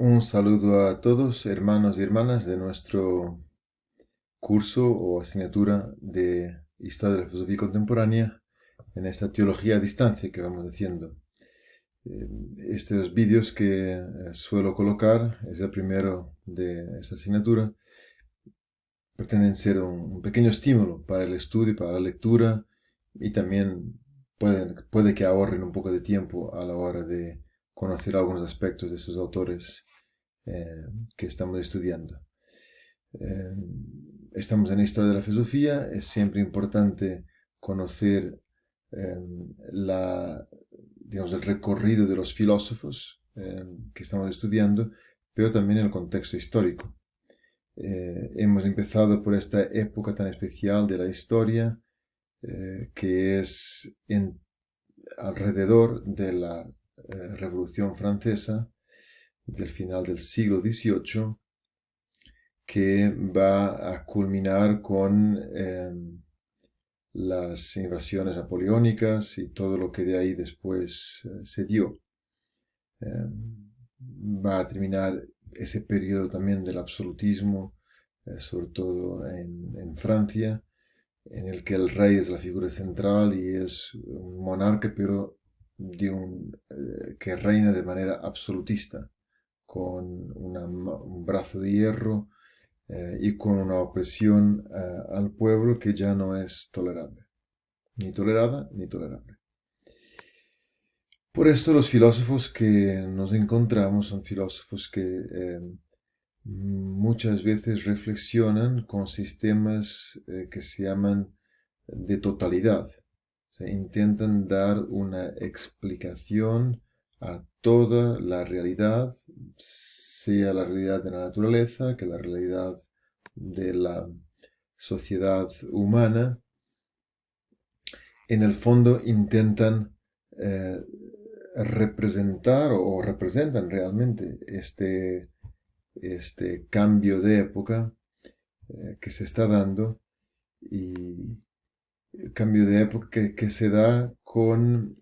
Un saludo a todos, hermanos y hermanas de nuestro curso o asignatura de Historia de la Filosofía Contemporánea en esta teología a distancia que vamos haciendo. Estos vídeos que suelo colocar, es el primero de esta asignatura, pretenden ser un pequeño estímulo para el estudio, para la lectura y también puede que ahorren un poco de tiempo a la hora de conocer algunos aspectos de estos autores que estamos estudiando. Estamos en la historia de la filosofía, es siempre importante conocer digamos, el recorrido de los filósofos que estamos estudiando, pero también el contexto histórico. Hemos empezado por esta época tan especial de la historia, que es alrededor de la Revolución Francesa, del final del siglo XVIII, que va a culminar con las invasiones napoleónicas y todo lo que de ahí después se dio. Va a terminar ese periodo también del absolutismo, sobre todo en Francia, en el que el rey es la figura central y es un monarca, pero que reina de manera absolutista, con un brazo de hierro y con una opresión al pueblo que ya no es tolerable, ni tolerada ni tolerable. Por esto los filósofos que nos encontramos son filósofos que muchas veces reflexionan con sistemas que se llaman de totalidad. O sea, intentan dar una explicación a toda la realidad, sea la realidad de la naturaleza, que la realidad de la sociedad humana. En el fondo intentan representar o representan realmente este cambio de época que se está dando, y el cambio de época que se da con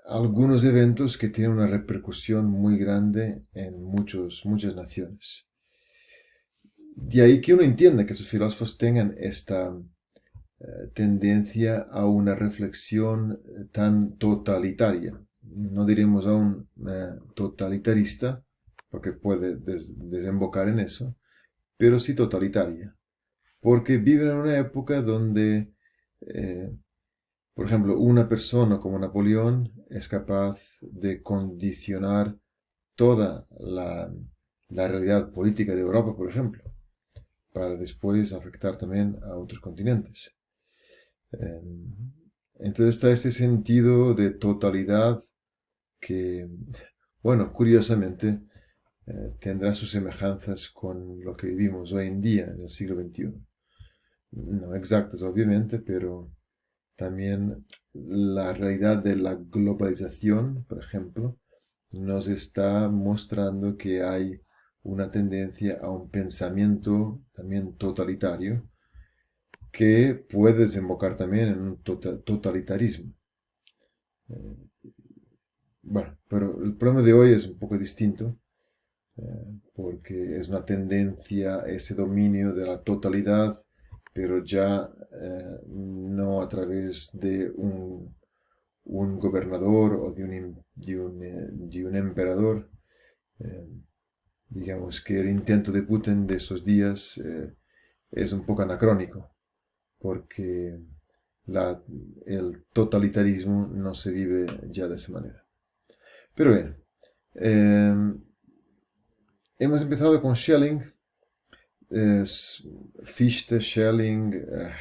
algunos eventos que tienen una repercusión muy grande en muchas naciones. De ahí que uno entienda que sus filósofos tengan esta tendencia a una reflexión tan totalitaria. No diremos aún totalitarista, porque puede desembocar en eso, pero sí totalitaria. Porque viven en una época donde, por ejemplo, una persona como Napoleón es capaz de condicionar toda la realidad política de Europa, por ejemplo, para después afectar también a otros continentes. Entonces está este sentido de totalidad que, bueno, curiosamente tendrá sus semejanzas con lo que vivimos hoy en día, en el siglo XXI. No exactas, obviamente, pero también la realidad de la globalización, por ejemplo, nos está mostrando que hay una tendencia a un pensamiento también totalitario, que puede desembocar también en un totalitarismo. Bueno, pero el problema de hoy es un poco distinto, porque es una tendencia, ese dominio de la totalidad, pero ya no a través de un gobernador o de un emperador. Eh, digamos que el intento de Putin de esos días es un poco anacrónico, porque el totalitarismo no se vive ya de esa manera. Pero bien, eh, hemos empezado con Schelling, Fichte, Schelling,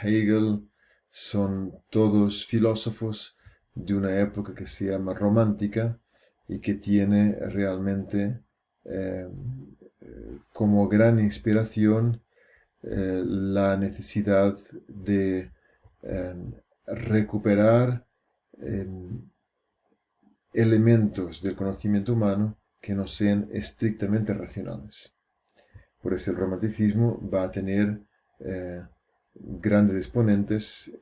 Hegel, son todos filósofos de una época que se llama romántica y que tiene realmente como gran inspiración la necesidad de eh, recuperar eh, elementos del conocimiento humano que no sean estrictamente racionales. Por eso el romanticismo va a tener grandes exponentes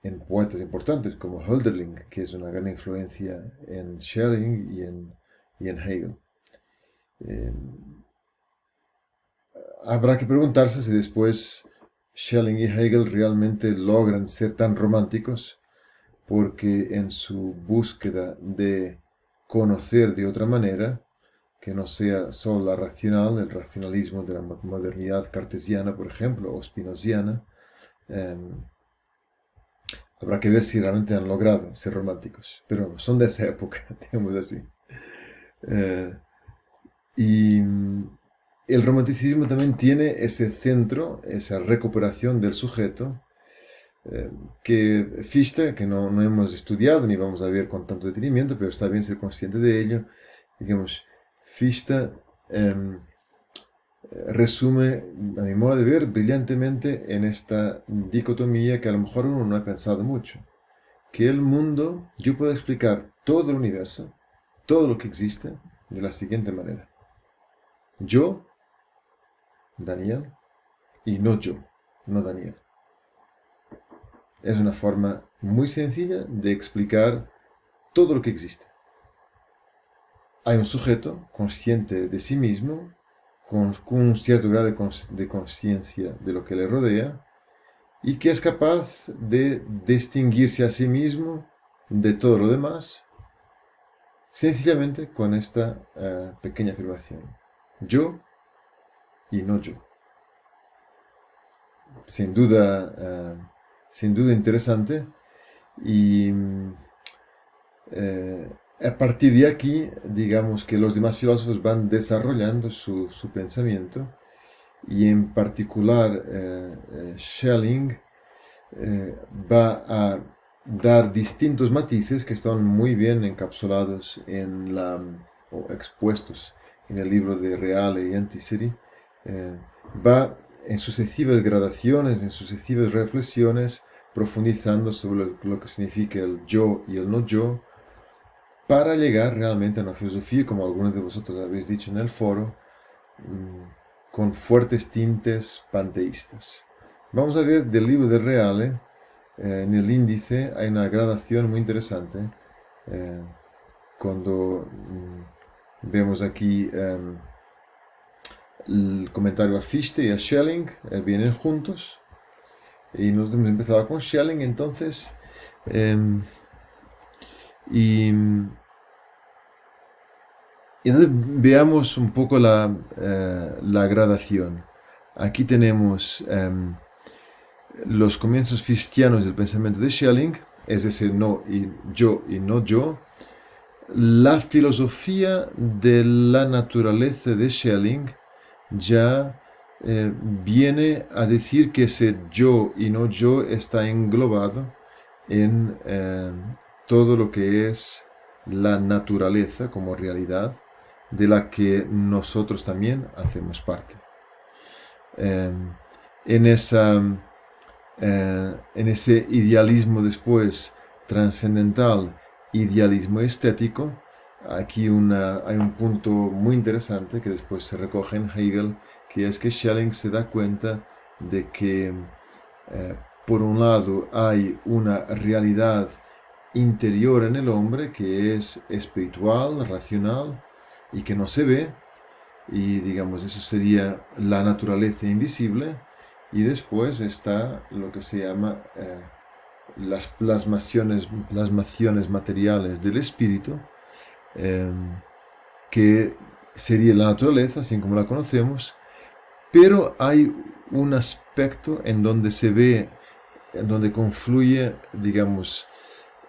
en poetas importantes como Hölderlin, que es una gran influencia en Schelling y en Hegel. Eh, Habrá que preguntarse si después Schelling y Hegel realmente logran ser tan románticos, porque en su búsqueda de conocer de otra manera, que no sea solo la racional, el racionalismo de la modernidad cartesiana, por ejemplo, o spinoziana, eh, habrá que ver si realmente han logrado ser románticos. Pero son de esa época, digamos así. Eh, y el romanticismo también tiene ese centro, esa recuperación del sujeto, que Fichte, que no hemos estudiado ni vamos a ver con tanto detenimiento, pero está bien ser consciente de ello, digamos, Fichte resume, a mi modo de ver, brillantemente en esta dicotomía que a lo mejor uno no ha pensado mucho. Que el mundo, yo puedo explicar todo el universo, todo lo que existe, de la siguiente manera. Yo, Daniel, y no yo, no Daniel. Es una forma muy sencilla de explicar todo lo que existe. Hay un sujeto consciente de sí mismo, con un cierto grado de conciencia de lo que le rodea, y que es capaz de distinguirse a sí mismo de todo lo demás, sencillamente con esta pequeña afirmación. Yo y no yo. Sin duda interesante, y a partir de aquí, digamos que los demás filósofos van desarrollando su pensamiento, y en particular Schelling va a dar distintos matices que están muy bien encapsulados o expuestos en el libro de Reale y Antiseri. Va en sucesivas gradaciones, en sucesivas reflexiones, profundizando sobre lo que significa el yo y el no yo, para llegar realmente a una filosofía, como algunos de vosotros habéis dicho en el foro, con fuertes tintes panteístas. Vamos a ver del libro de Reale, en el índice hay una gradación muy interesante, cuando vemos aquí el comentario a Fichte y a Schelling, vienen juntos, y nosotros hemos empezado con Schelling, entonces, y entonces veamos un poco la gradación. Aquí tenemos los comienzos fichtianos del pensamiento de Schelling, es ese no y no yo. La filosofía de la naturaleza de Schelling ya viene a decir que ese yo y no yo está englobado en todo lo que es la naturaleza como realidad, de la que nosotros también hacemos parte. En ese idealismo después trascendental, idealismo estético, aquí hay un punto muy interesante que después se recoge en Hegel, que es que Schelling se da cuenta de que por un lado hay una realidad interior en el hombre que es espiritual, racional y que no se ve, y digamos eso sería la naturaleza invisible, y después está lo que se llama las plasmaciones materiales del espíritu, que sería la naturaleza así como la conocemos, pero hay un aspecto en donde se ve, en donde confluye, digamos,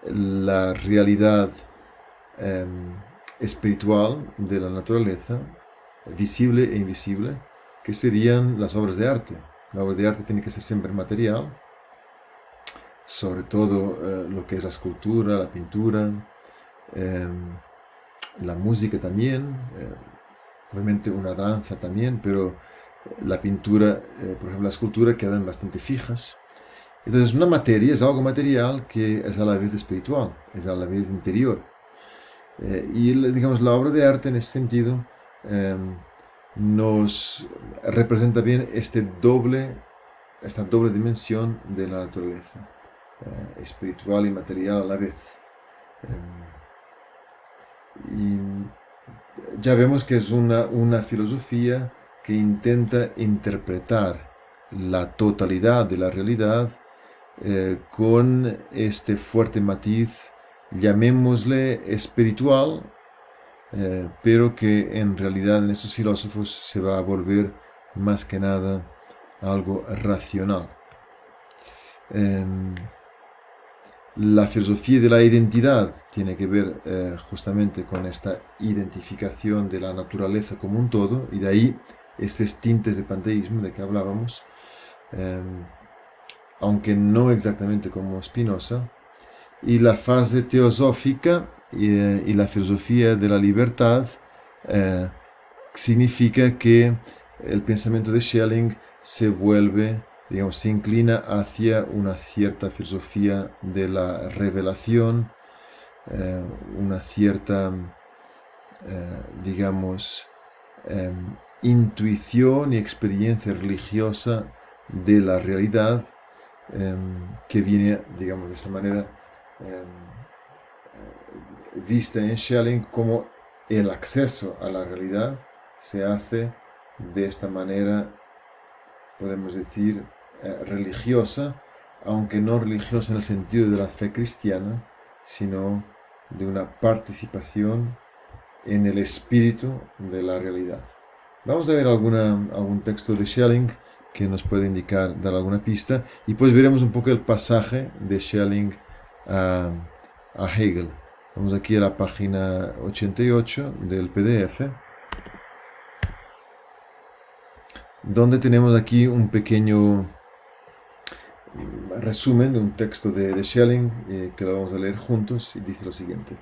la realidad espiritual de la naturaleza, visible e invisible, que serían las obras de arte. La obra de arte tiene que ser siempre material, sobre todo lo que es la escultura, la pintura, la música también, obviamente una danza también, pero la pintura, por ejemplo la escultura, quedan bastante fijas. Entonces una materia es algo material que es a la vez espiritual, es a la vez interior. Y digamos la obra de arte en ese sentido nos representa bien esta doble dimensión de la naturaleza. espiritual y material a la vez. Y ya vemos que es una filosofía que intenta interpretar la totalidad de la realidad con este fuerte matiz, llamémosle espiritual, pero que en realidad en estos filósofos se va a volver más que nada algo racional. La filosofía de la identidad tiene que ver justamente con esta identificación de la naturaleza como un todo, y de ahí estos tintes de panteísmo de que hablábamos, aunque no exactamente como Spinoza. Y la fase teosófica y la filosofía de la libertad significa que el pensamiento de Schelling se vuelve, digamos, se inclina hacia una cierta filosofía de la revelación, una cierta, digamos, intuición y experiencia religiosa de la realidad, que viene, digamos, de esta manera vista en Schelling como el acceso a la realidad se hace de esta manera, podemos decir, religiosa, aunque no religiosa en el sentido de la fe cristiana, sino de una participación en el espíritu de la realidad. Vamos a ver algún texto de Schelling que nos puede indicar, dar alguna pista, y pues veremos un poco el pasaje de Schelling a Hegel. Vamos aquí a la página 88 del PDF, donde tenemos aquí un pequeño resumen de un texto de Schelling, que lo vamos a leer juntos, y dice lo siguiente.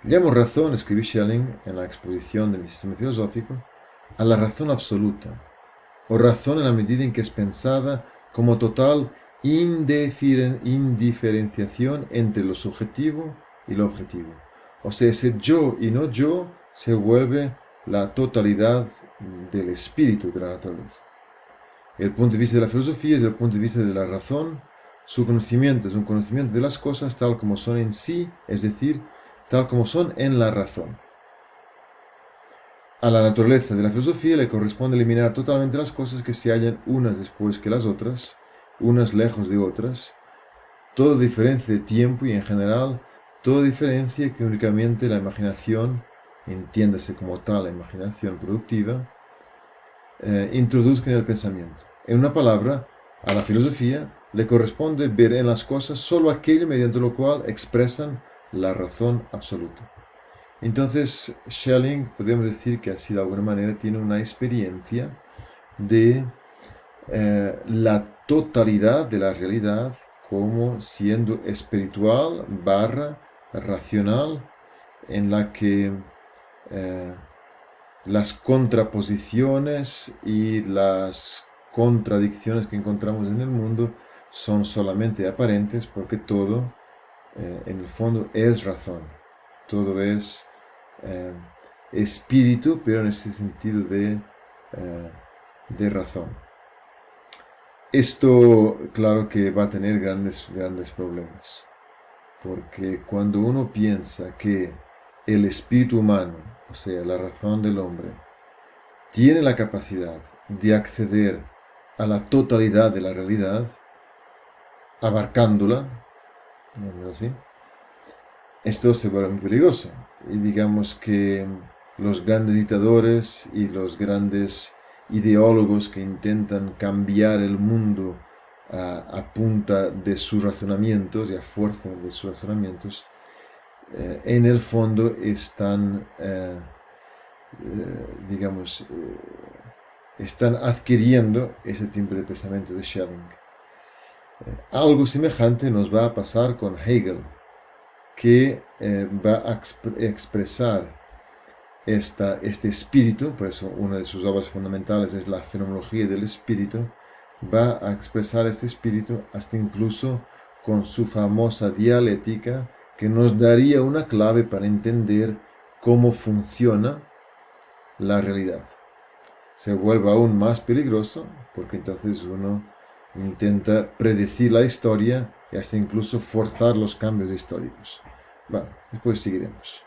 Llamo razón, escribí Schelling en la exposición de mi sistema filosófico, a la razón absoluta, o razón en la medida en que es pensada como total indiferenciación entre lo subjetivo y lo objetivo. O sea, ese yo y no yo se vuelve la totalidad del espíritu de la naturaleza. El punto de vista de la filosofía es el punto de vista de la razón. Su conocimiento es un conocimiento de las cosas tal como son en sí, es decir, tal como son en la razón. A la naturaleza de la filosofía le corresponde eliminar totalmente las cosas que se hallan unas después que las otras, unas lejos de otras, toda diferencia de tiempo y en general toda diferencia que únicamente la imaginación, entiéndase como tal la imaginación productiva, introduzca en el pensamiento. En una palabra, a la filosofía le corresponde ver en las cosas solo aquello mediante lo cual expresan la razón absoluta. Entonces, Schelling, podemos decir que así de alguna manera tiene una experiencia de la totalidad de la realidad como siendo espiritual / racional, en la que las contraposiciones y las contradicciones que encontramos en el mundo son solamente aparentes, porque todo, en el fondo, es razón. Todo es espíritu, pero en este sentido de razón. Esto, claro que va a tener grandes problemas, porque cuando uno piensa que el espíritu humano, o sea, la razón del hombre, tiene la capacidad de acceder a la totalidad de la realidad, abarcándola, digamos así, esto se vuelve muy peligroso. Y digamos que los grandes dictadores y los grandes ideólogos que intentan cambiar el mundo a punta de sus razonamientos y a fuerza de sus razonamientos, en el fondo están, están adquiriendo ese tipo de pensamiento de Schelling. Algo semejante nos va a pasar con Hegel, que va a expresar este espíritu, por eso una de sus obras fundamentales es la fenomenología del espíritu, va a expresar este espíritu hasta incluso con su famosa dialéctica, que nos daría una clave para entender cómo funciona la realidad. Se vuelve aún más peligroso porque entonces uno intenta predecir la historia y hasta incluso forzar los cambios históricos. Bueno, después seguiremos.